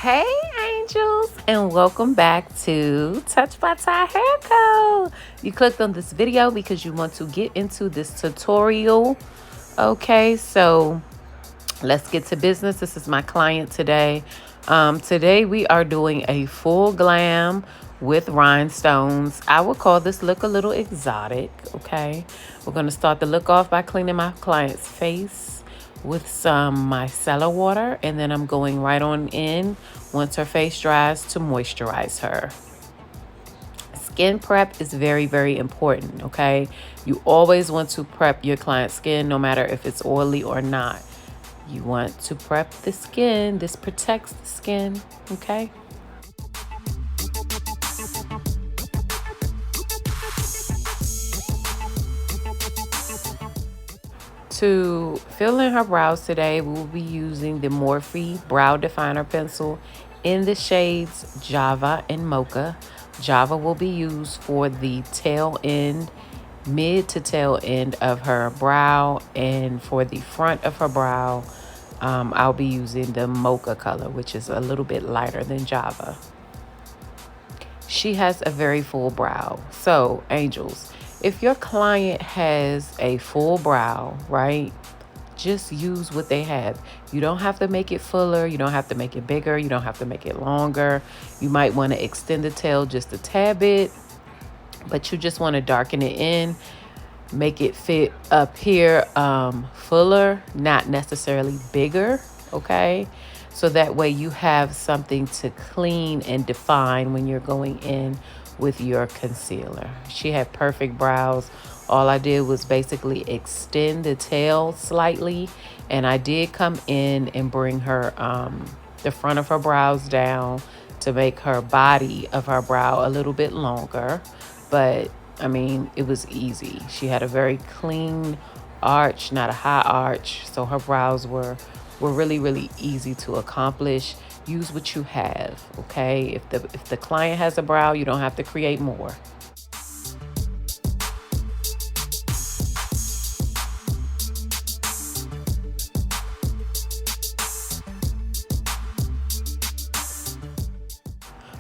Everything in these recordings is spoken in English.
Hey angels, and welcome back to TouchedByTyHairCo. You clicked on this video because you want to get into this tutorial. Okay, so let's get to business. This is my client today. Today we are doing a full glam with rhinestones. I would call this look a little exotic. Okay, we're going to start the look off by cleaning my client's face with some micellar water, and then I'm going right on in once her face dries to moisturize her. Skin prep is very, very important. Okay, you always want to prep your client's skin, no matter if it's oily or not. You want to prep the skin. This protects the skin. Okay. To fill in her brows today, we will be using the Morphe Brow Definer Pencil in the shades Java and Mocha. Java will be used for the tail end, mid to tail end of her brow, and for the front of her brow, I'll be using the Mocha color, which is a little bit lighter than Java. She has a very full brow. So, angels, if your client has a full brow, right, just use what they have. You don't have to make it fuller. You don't have to make it bigger. You don't have to make it longer. You might want to extend the tail just a tad bit, but you just want to darken it in, make it fit up here fuller, not necessarily bigger. Okay, so that way you have something to clean and define when you're going in with your concealer. She had perfect brows. All I did was basically extend the tail slightly, and I did come in and bring her the front of her brows down to make her body of her brow a little bit longer. But I mean, it was easy. She had a very clean arch, not a high arch, so her brows were really, really easy to accomplish. Use what you have. Okay, if the client has a brow, you don't have to create more.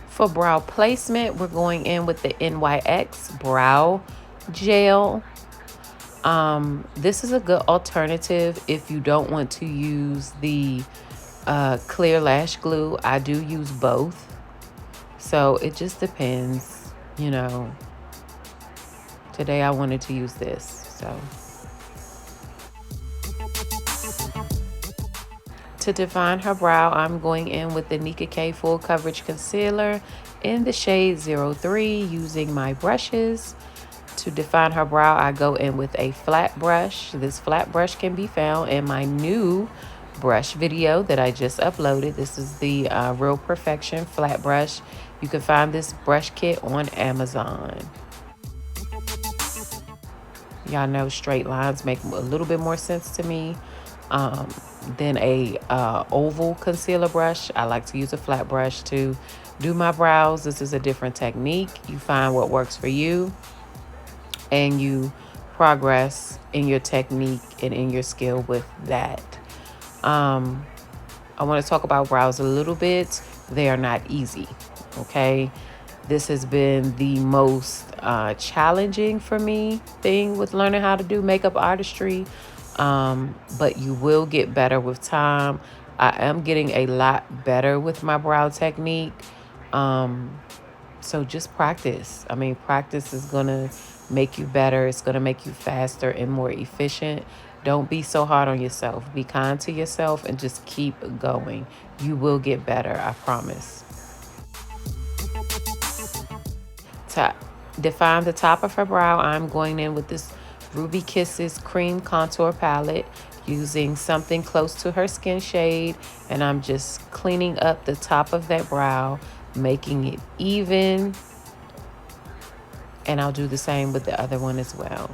For brow placement, we're going in with the NYX brow gel. This is a good alternative if you don't want to use the clear lash glue. I do use both, so it just depends. You know, today I wanted to use this, so. To define her brow, I'm going in with the Nika K Full Coverage Concealer in the shade 03 using my brushes. To define her brow, I go in with a flat brush. This flat brush can be found in my new brush video that I just uploaded. This is the Real Perfection flat brush. You can find this brush kit on Amazon. Y'all know straight lines make a little bit more sense to me than a oval concealer brush. I like to use a flat brush to do my brows. This is a different technique. You find what works for you, and you progress in your technique and in your skill with that. I want to talk about brows a little bit. They are not easy. Okay, this has been the most challenging for me thing with learning how to do makeup artistry. But you will get better with time. I am getting a lot better with my brow technique. So just practice. I mean, practice is gonna make you better. It's gonna make you faster and more efficient. Don't be so hard on yourself. Be kind to yourself and just keep going. You will get better, I promise. To define the top of her brow, I'm going in with this Ruby Kisses Cream Contour Palette using something close to her skin shade, and I'm just cleaning up the top of that brow, making it even, and I'll do the same with the other one as well.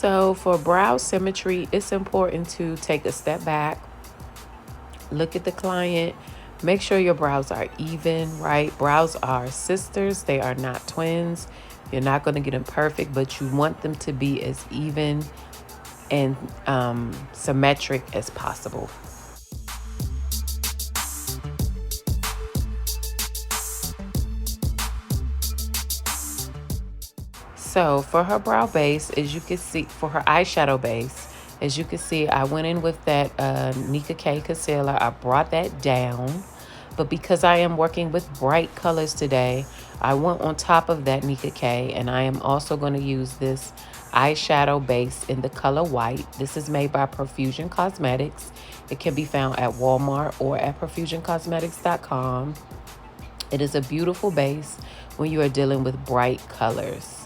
So for brow symmetry, it's important to take a step back, look at the client, make sure your brows are even, right? Brows are sisters, they are not twins. You're not going to get them perfect, but you want them to be as even and symmetric as possible. So for her brow base, as you can see, for her eyeshadow base, as you can see, I went in with that Nika K concealer. I brought that down. But because I am working with bright colors today, I went on top of that Nika K, and I am also going to use this eyeshadow base in the color white. This is made by Profusion Cosmetics. It can be found at Walmart or at profusioncosmetics.com. It is a beautiful base when you are dealing with bright colors.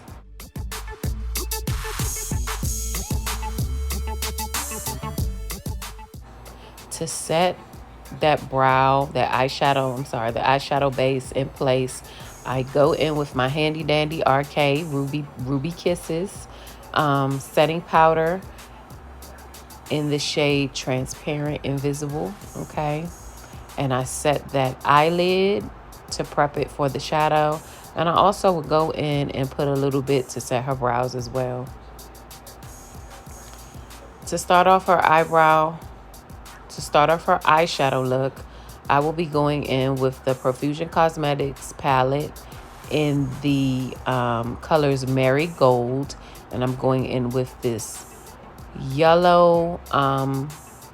To set that the eyeshadow base in place, I go in with my handy dandy RK Ruby Kisses setting powder in the shade Transparent Invisible, okay? And I set that eyelid to prep it for the shadow. And I also would go in and put a little bit to set her brows as well. To start off her eyeshadow look, I will be going in with the Profusion Cosmetics palette in the colors Marigold, and I'm going in with this yellow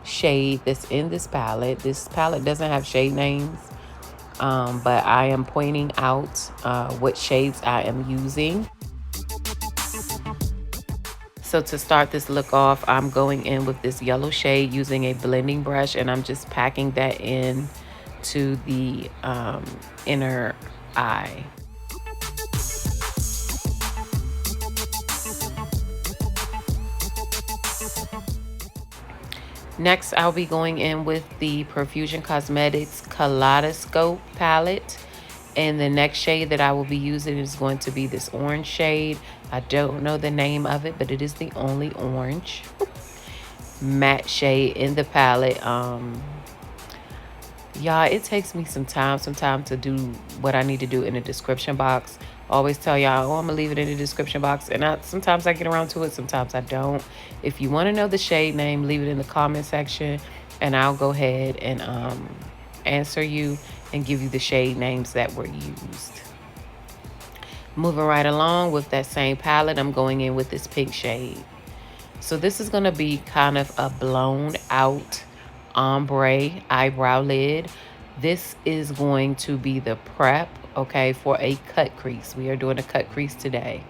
shade that's in this palette. This palette doesn't have shade names, but I am pointing out what shades I am using. So to start this look off, I'm going in with this yellow shade using a blending brush, and I'm just packing that in to the inner eye. Next, I'll be going in with the Profusion Cosmetics Kaleidoscope palette. And the next shade that I will be using is going to be this orange shade. I don't know the name of it, but it is the only orange matte shade in the palette. Y'all, it takes me some time to do what I need to do in the description box. I always tell y'all, oh, I'm gonna leave it in the description box, and sometimes I get around to it, sometimes I don't. If you want to know the shade name, leave it in the comment section, and I'll go ahead and answer you and give you the shade names that were used. Moving right along with that same palette, I'm going in with this pink shade. So this is going to be kind of a blown out ombre eyebrow lid. This is going to be the prep, okay, for a cut crease. We are doing a cut crease today.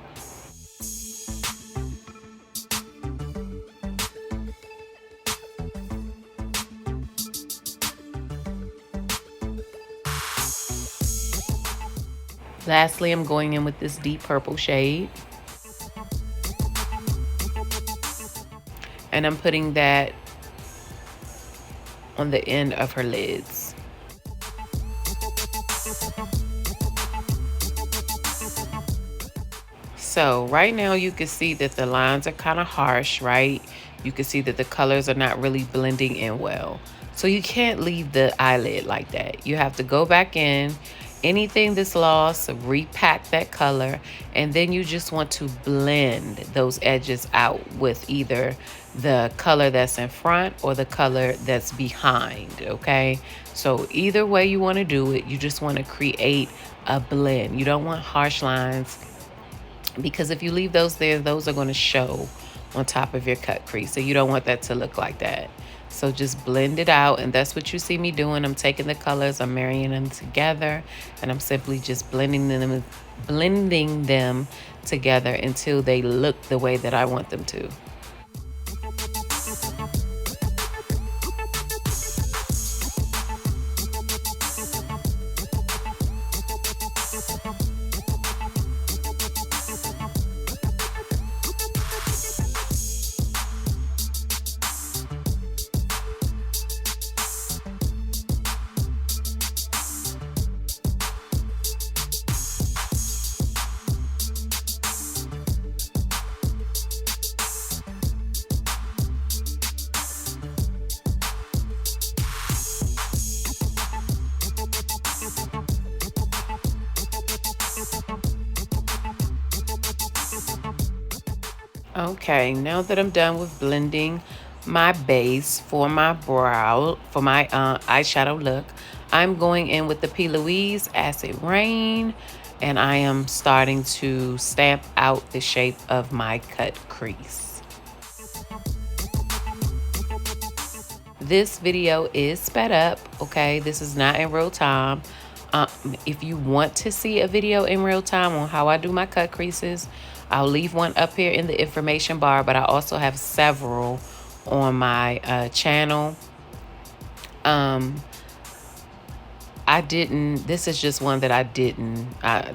Lastly, I'm going in with this deep purple shade. And I'm putting that on the end of her lids. So right now you can see that the lines are kind of harsh, right? You can see that the colors are not really blending in well. So you can't leave the eyelid like that. You have to go back in. Anything that's lost, repack that color, and then you just want to blend those edges out with either the color that's in front or the color that's behind, okay? So either way you want to do it, you just want to create a blend. You don't want harsh lines, because if you leave those there, those are going to show on top of your cut crease. So you don't want that to look like that. So just blend it out, and that's what you see me doing. I'm taking the colors, I'm marrying them together, and I'm simply just blending them together until they look the way that I want them to. Okay, now that I'm done with blending my base for my brow, for my eyeshadow look, I'm going in with the P. Louise Acid Rain, and I am starting to stamp out the shape of my cut crease. This video is sped up, okay? This is not in real time. If you want to see a video in real time on how I do my cut creases, I'll leave one up here in the information bar, but I also have several on my channel. This is just one that I didn't,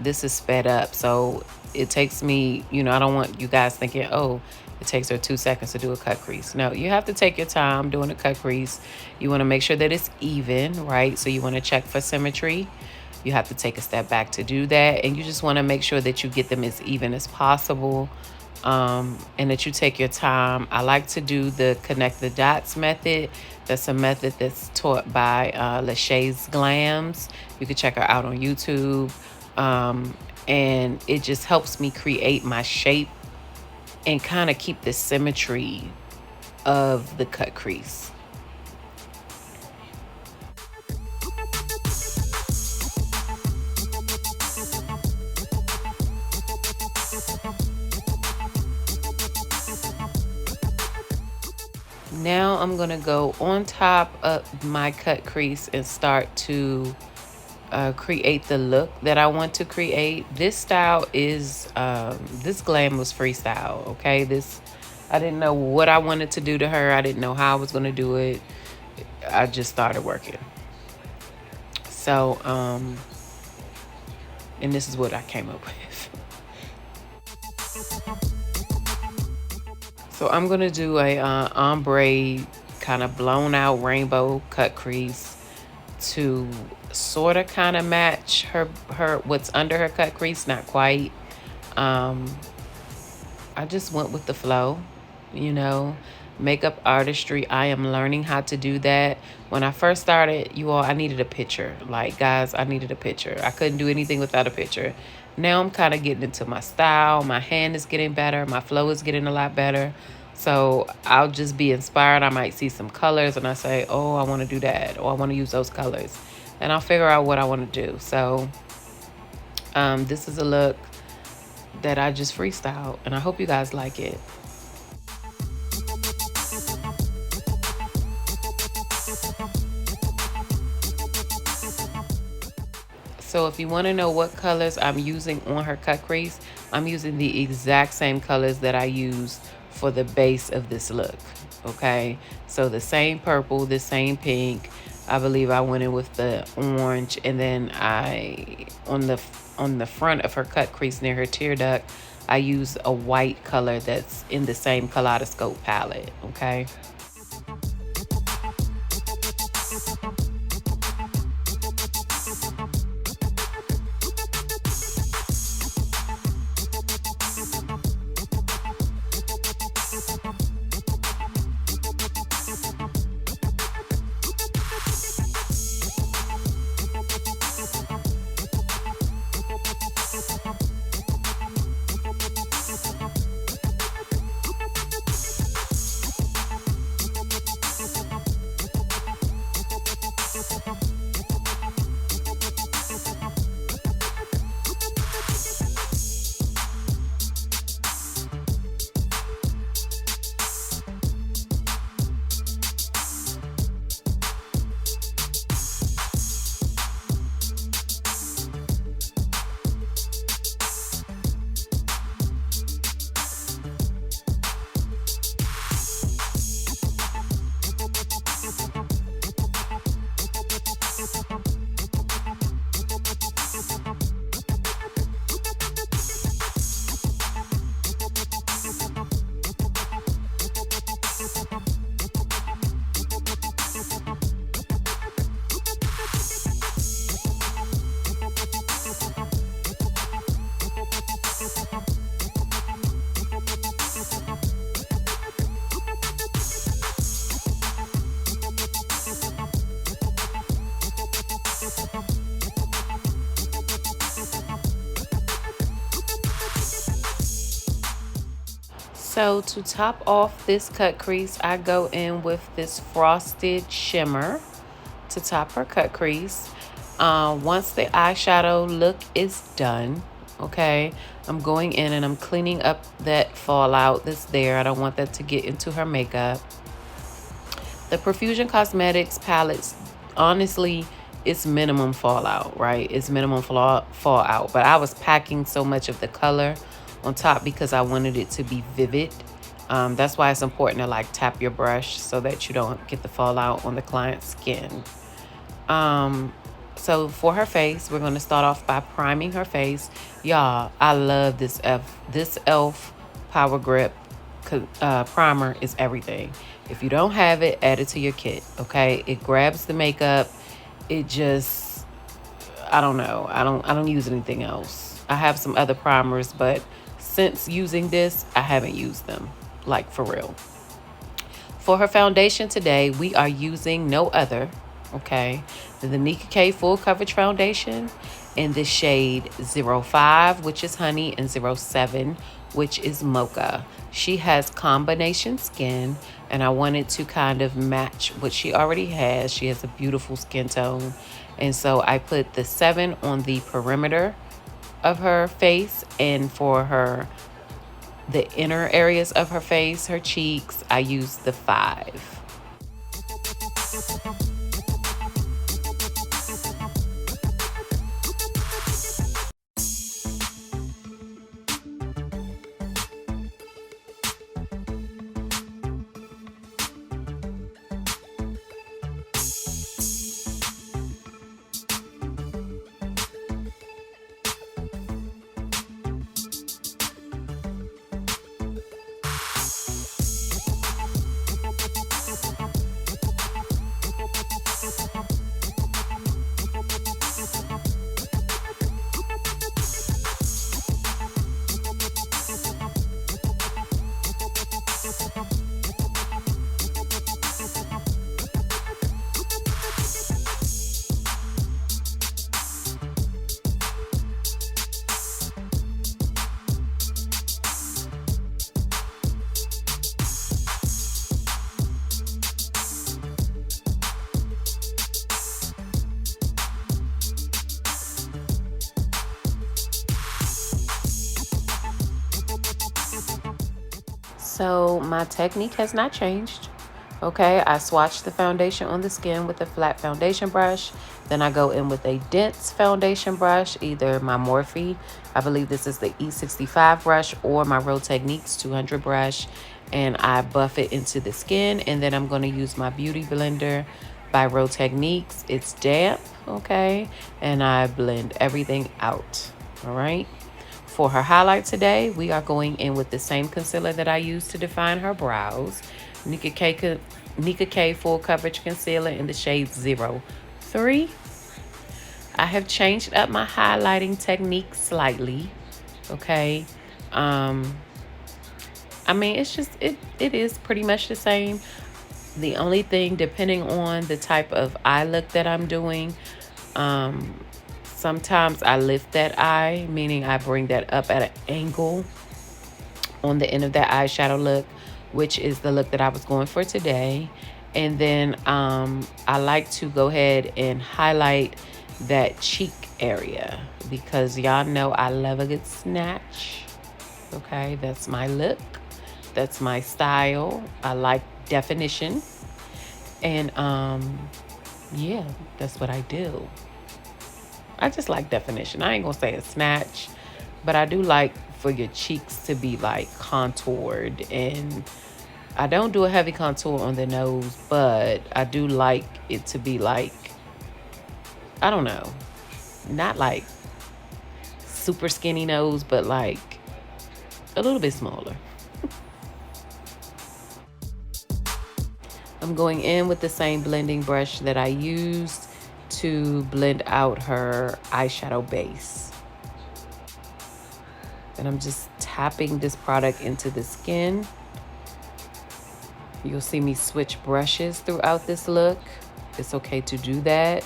this is sped up. So it takes me, I don't want you guys thinking, oh, it takes her 2 seconds to do a cut crease. No, you have to take your time doing a cut crease. You want to make sure that it's even, right? So you want to check for symmetry. You have to take a step back to do that. And you just want to make sure that you get them as even as possible. And that you take your time. I like to do the connect the dots method. That's a method that's taught by Lachey's Glams. You can check her out on YouTube. And it just helps me create my shape and kind of keep the symmetry of the cut crease. Now I'm gonna go on top of my cut crease and start to create the look that I want to create. This style is, this Glam was freestyle, okay? I didn't know what I wanted to do to her. I didn't know how I was gonna do it. I just started working. So, and this is what I came up with. So I'm gonna do a ombre kind of blown out rainbow cut crease to sort of kind of match her what's under her cut crease, not quite. I just went with the flow, makeup artistry. I am learning how to do that. When I first started, you all, I needed a picture. Like, guys, I needed a picture. I couldn't do anything without a picture. Now I'm kind of getting into my style. My hand is getting better. My flow is getting a lot better. So I'll just be inspired. I might see some colors and I say, oh, I want to do that, or I want to use those colors. And I'll figure out what I want to do. So this is a look that I just freestyled, and I hope you guys like it. So if you want to know what colors I'm using on her cut crease, I'm using the exact same colors that I used for the base of this look, okay? So the same purple, the same pink. I believe I went in with the orange, and then on the front of her cut crease near her tear duct, I use a white color that's in the same kaleidoscope palette, okay? So to top off this cut crease, I go in with this frosted shimmer to top her cut crease. Once the eyeshadow look is done, okay, I'm going in and I'm cleaning up that fallout that's there. I don't want that to get into her makeup. The Profusion Cosmetics palettes, honestly, it's minimum fallout, right? It's minimum fallout. But I was packing so much of the color on top because I wanted it to be vivid. That's why it's important to like tap your brush so that you don't get the fallout on the client's skin. So for her face, we're going to start off by priming her face. Y'all, I love this e.l.f. Power Grip primer is everything. If you don't have it, add it to your kit, okay? It grabs the makeup. It just, I don't know. I don't use anything else. I have some other primers, but since using this, I haven't used them, like for real. For her foundation today, we are using no other, okay, than the Nika K Full Coverage Foundation in the shade 05, which is Honey, and 07, which is Mocha. She has combination skin, and I wanted to kind of match what she already has. She has a beautiful skin tone, and so I put the 7 on the perimeter of her face, and for the inner areas of her face, her cheeks, I used the 5. So my technique has not changed. Okay, I swatch the foundation on the skin with a flat foundation brush. Then I go in with a dense foundation brush, either my Morphe, I believe this is the E65 brush, or my Real Techniques 200 brush. And I buff it into the skin. And then I'm going to use my Beauty Blender by Real Techniques. It's damp, okay? And I blend everything out, all right? For her highlight today, we are going in with the same concealer that I used to define her brows. Nika K Full Coverage Concealer in the shade 03. I have changed up my highlighting technique slightly, okay? I mean, it's just, it is pretty much the same. The only thing, depending on the type of eye look that I'm doing, sometimes I lift that eye, meaning I bring that up at an angle on the end of that eyeshadow look, which is the look that I was going for today. And then I like to go ahead and highlight that cheek area because y'all know I love a good snatch. Okay, that's my look. That's my style. I like definition. And yeah, that's what I do. I just like definition. I ain't gonna say a snatch, but I do like for your cheeks to be like contoured. And I don't do a heavy contour on the nose, but I do like it to be like, I don't know, not like super skinny nose, but like a little bit smaller. I'm going in with the same blending brush that I used to blend out her eyeshadow base. And I'm just tapping this product into the skin. You'll see me switch brushes throughout this look. It's okay to do that.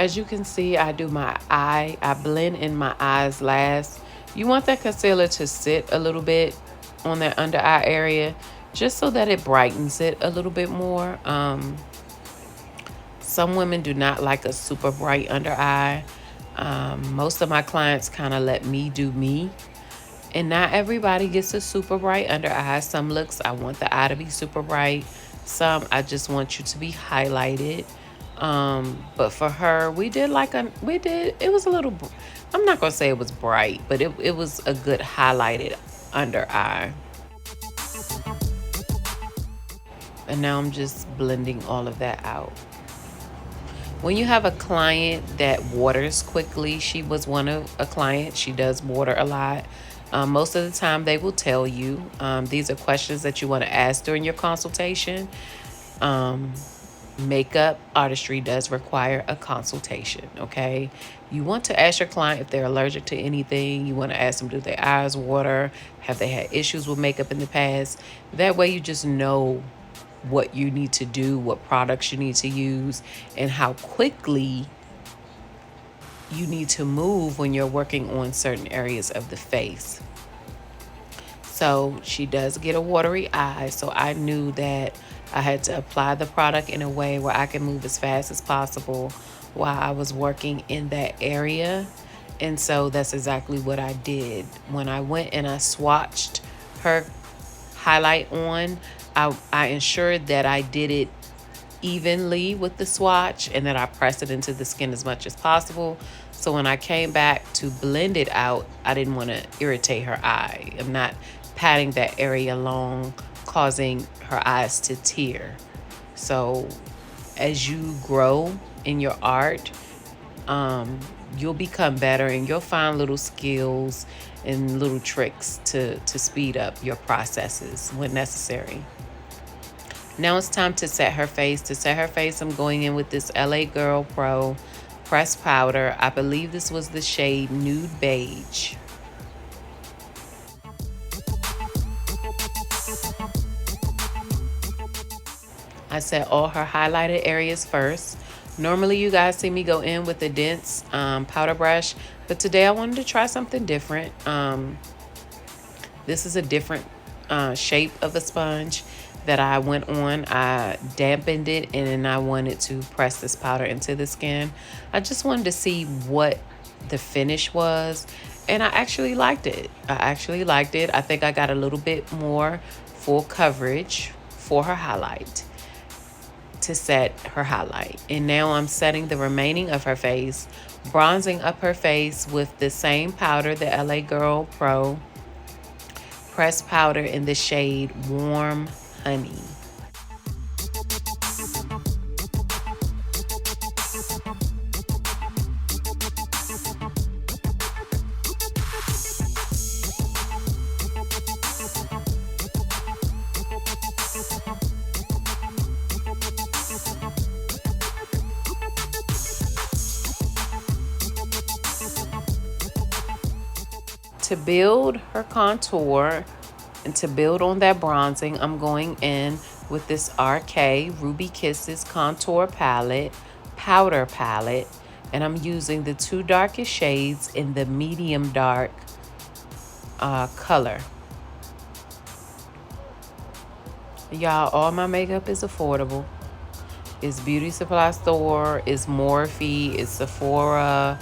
As you can see, I do my eye. I blend in my eyes last. You want that concealer to sit a little bit on that under eye area just so that it brightens it a little bit more. Some women do not like a super bright under eye. Most of my clients kind of let me do me. And not everybody gets a super bright under eye. Some looks, I want the eye to be super bright. Some, I just want you to be highlighted. But for her, it was a little, I'm not going to say it was bright, but it was a good highlighted under eye. And now I'm just blending all of that out. When you have a client that waters quickly, she was one of a client, she does water a lot. Most of the time they will tell you. These are questions that you want to ask during your consultation. Makeup artistry does require a consultation, okay? You want to ask your client if they're allergic to anything. You want to ask them, do their eyes water? Have they had issues with makeup in the past? That way you just know what you need to do, what products you need to use, and how quickly you need to move when you're working on certain areas of the face. So she does get a watery eye, so I knew that I had to apply the product in a way where I can move as fast as possible while I was working in that area. And so that's exactly what I did. When I went and I swatched her highlight on, I ensured that I did it evenly with the swatch and that I pressed it into the skin as much as possible. So when I came back to blend it out, I didn't want to irritate her eye. I'm not patting that area along, causing her eyes to tear. So as you grow in your art, you'll become better and you'll find little skills and little tricks to speed up your processes when necessary. Now it's time to set her face. To set her face, I'm going in with this LA Girl Pro pressed powder. I believe this was the shade Nude Beige. I set all her highlighted areas first. Normally you guys see me go in with a dense powder brush, but today I wanted to try something different. This is a different shape of a sponge that I went on. I dampened it and then I wanted to press this powder into the skin. I just wanted to see what the finish was, and I actually liked it. I think I got a little bit more full coverage for her highlight, to set her highlight. And now I'm setting the remaining of her face, bronzing up her face with the same powder, the LA Girl Pro pressed powder in the shade Warm Honey. To build her contour and to build on that bronzing, I'm going in with this RK Ruby Kisses contour palette, powder palette, and I'm using the two darkest shades in the medium dark color. Y'all, all my makeup is affordable. It's beauty supply store, it's Morphe, it's Sephora,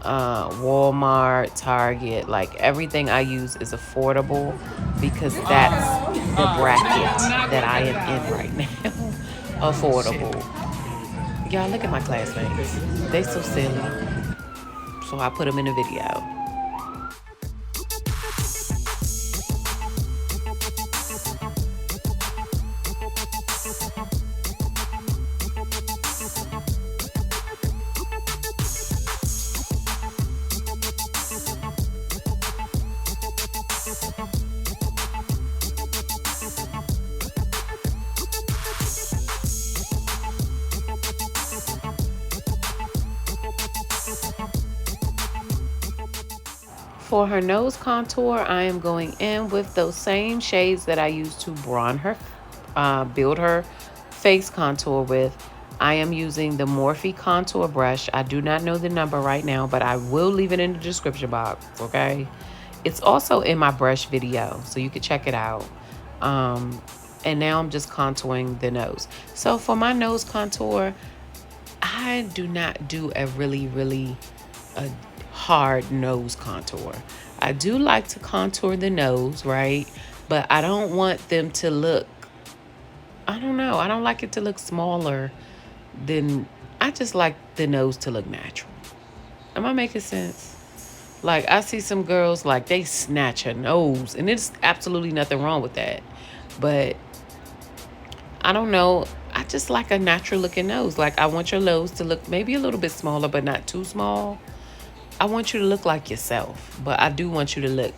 Walmart, Target. Like, everything I use is affordable because that's the bracket that I am in right now. Affordable. Y'all, look at my classmates. They so silly. So I put them in a video. For her nose contour, I am going in with those same shades that I used to build her face contour with. I am using the Morphe contour brush. I do not know the number right now, but I will leave it in the description box, okay? It's also in my brush video, so you can check it out. And now I'm just contouring the nose. So for my nose contour, I do not do a really a hard nose contour. I do like to contour the nose, right? But I don't want them to look, I don't know, I don't like it to look smaller than, I just like the nose to look natural. Am I making sense? Like, I see some girls, like, they snatch her nose, and there's absolutely nothing wrong with that. But I don't know. I just like a natural looking nose. Like, I want your nose to look maybe a little bit smaller, but not too small. I want you to look like yourself, but I do want you to look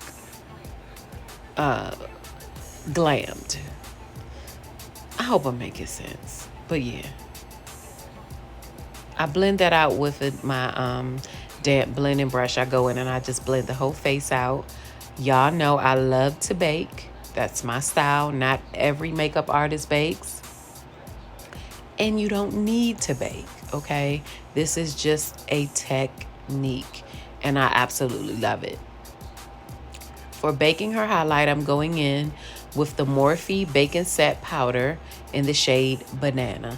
glammed. I hope I'm making sense. But yeah, I blend that out with my damp blending brush. I go in and I just blend the whole face out. Y'all know I love to bake. That's my style. Not every makeup artist bakes. And you don't need to bake, okay? This is just a technique, and I absolutely love it. For baking her highlight, I'm going in with the Morphe Bake and Set powder in the shade Banana.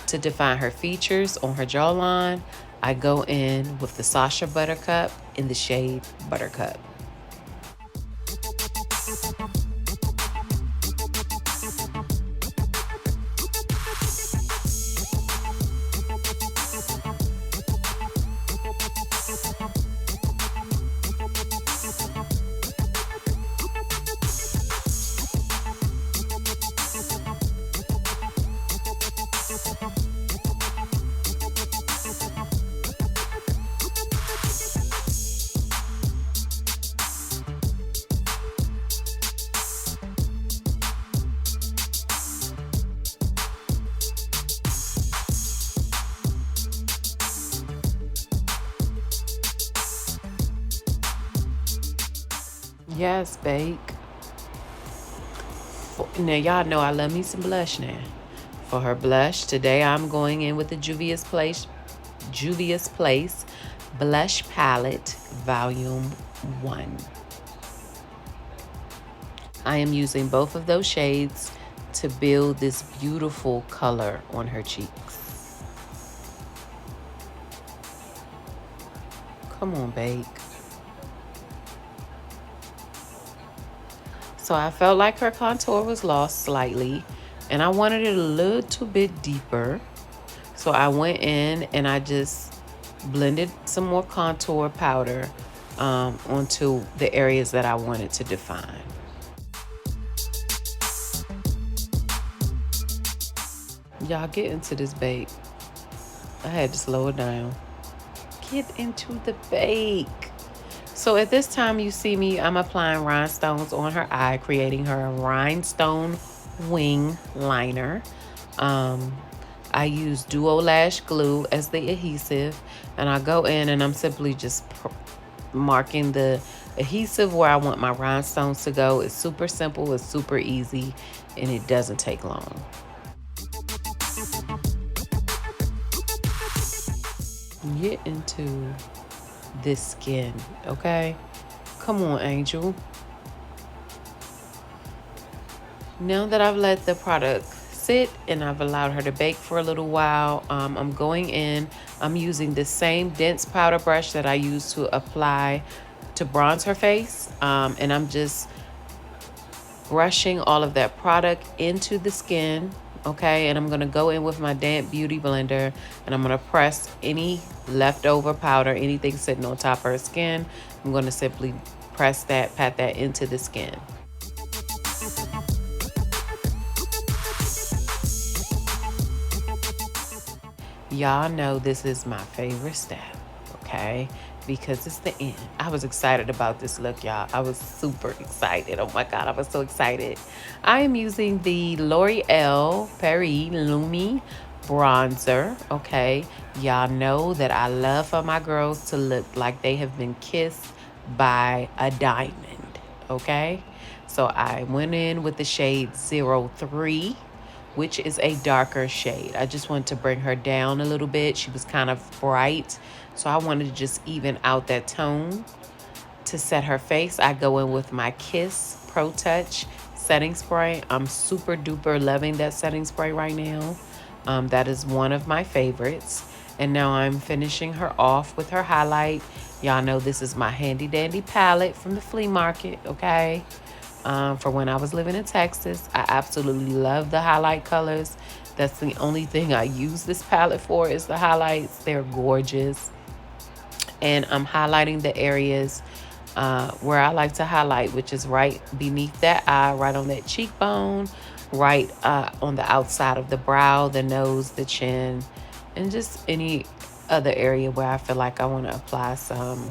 To define her features on her jawline, I go in with the Sacha Buttercup in the shade Buttercup. Yes, bake. Now, y'all know I love me some blush now. For her blush, today I'm going in with the Juvia's Place Blush Palette Volume 1. I am using both of those shades to build this beautiful color on her cheeks. Come on, bake. So I felt like her contour was lost slightly, and I wanted it a little bit deeper. So I went in and I just blended some more contour powder onto the areas that I wanted to define. Y'all get into this bake. I had to slow it down. Get into the bake. So at this time, you see me, I'm applying rhinestones on her eye, creating her rhinestone wing liner. I use Duo Lash Glue as the adhesive, and I go in and I'm simply just marking the adhesive where I want my rhinestones to go. It's super simple, it's super easy, and it doesn't take long. Get into this skin, okay? Come on, Angel. Now that I've let the product sit and I've allowed her to bake for a little while, I'm going in, I'm using the same dense powder brush that I used to apply to bronze her face, and I'm just brushing all of that product into the skin, okay? And I'm gonna go in with my damp beauty blender and I'm gonna press any leftover powder, anything sitting on top of her skin. I'm gonna simply press that, pat that into the skin. Y'all know this is my favorite step, okay? Because it's the end. I was excited about this look, y'all. I was super excited. Oh my God, I was so excited. I am using the L'Oreal Paris Lumi bronzer, okay? Y'all know that I love for my girls to look like they have been kissed by a diamond, okay? So I went in with the shade 03 which is a darker shade. I just wanted to bring her down a little bit. She was kind of bright, so I wanted to just even out that tone. To set her face, I go in with my Kiss Pro Touch setting spray. I'm super duper loving that setting spray right now. That is one of my favorites. And now I'm finishing her off with her highlight. Y'all know this is my handy dandy palette from the flea market, okay? For when I was living in Texas. I absolutely love the highlight colors. That's the only thing I use this palette for, is the highlights. They're gorgeous. And I'm highlighting the areas where I like to highlight, which is right beneath that eye, right on that cheekbone, right on the outside of the brow, the nose, the chin, and just any other area where I feel like I want to apply some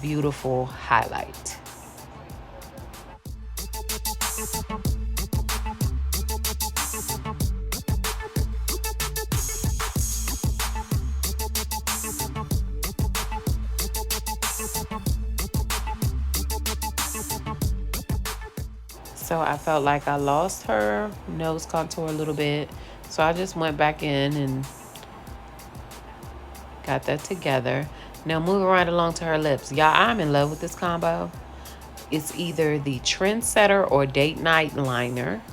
beautiful highlight. So I felt like I lost her nose contour a little bit. So I just went back in and got that together. Now moving right along to her lips. Y'all, I'm in love with this combo. It's either the Trendsetter or Date Night liner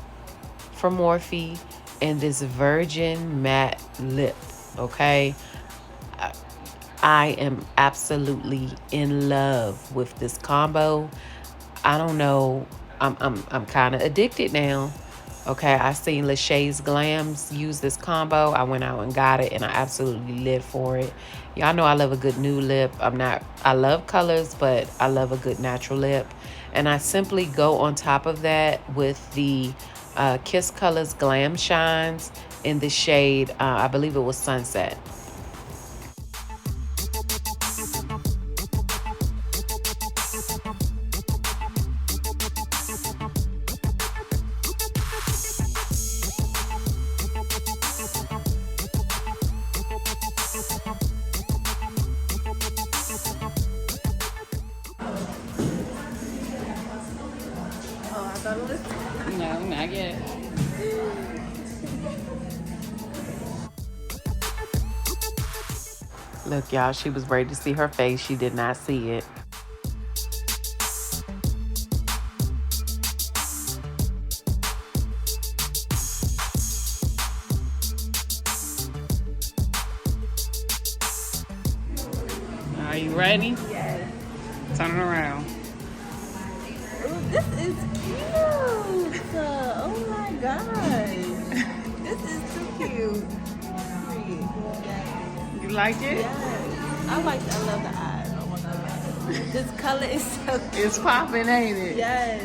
from Morphe and this Virgin Matte Lip, okay? I am absolutely in love with this combo. I don't know, I'm kind of addicted now. Okay, I seen Lachey's Glams use this combo. I went out and got it, and I absolutely lived for it. Y'all know I love a good nude lip. I love colors, but I love a good natural lip. And I simply go on top of that with the Kiss Colors Glam Shines in the shade, I believe it was Sunset. No, not yet. Look, y'all, she was ready to see her face. She did not see it. Are you ready? Yes. Turn it around. Ooh, this is cute. Oh my gosh. This is too cute. Yes. You like it? Yes. I love the eyes. Oh my god. This color is so cute. It's popping, ain't it? Yes.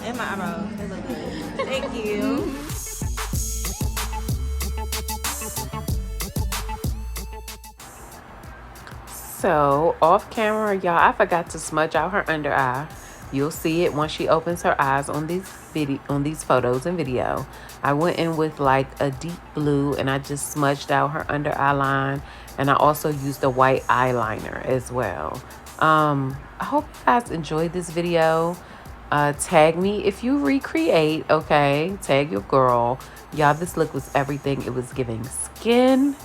And my eyebrows. They look good. Thank you. So off camera, y'all, I forgot to smudge out her under eye. You'll see it once she opens her eyes on these photos and video. I went in with like a deep blue and I just smudged out her under eye line, and I also used a white eyeliner as well. I hope you guys enjoyed this video. Tag me if you recreate, okay? Tag your girl. Y'all, this look was everything. It was giving skin,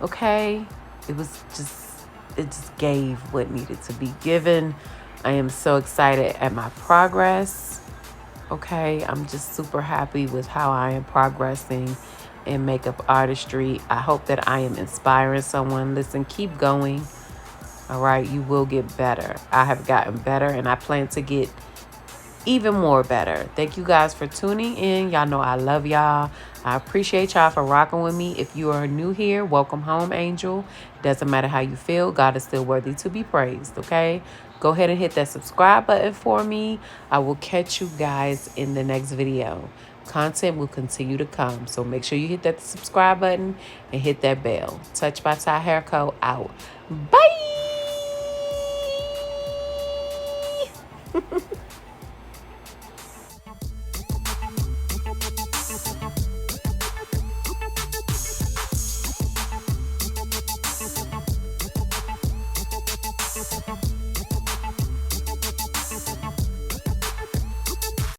okay? It just gave what needed to be given. I am so excited at my progress. Okay, I'm just super happy with how I am progressing in makeup artistry. I hope that I am inspiring someone. Listen, keep going. All right, you will get better. I have gotten better and I plan to get even more better. Thank you guys for tuning in. Y'all know I love y'all. I appreciate y'all for rocking with me. If you are new here, welcome home, angel. Doesn't matter how you feel, God is still worthy to be praised, okay? Go ahead and hit that subscribe button for me. I will catch you guys in the next video. Content will continue to come, so make sure you hit that subscribe button and hit that bell. Touched by TyHairCo out. Bye!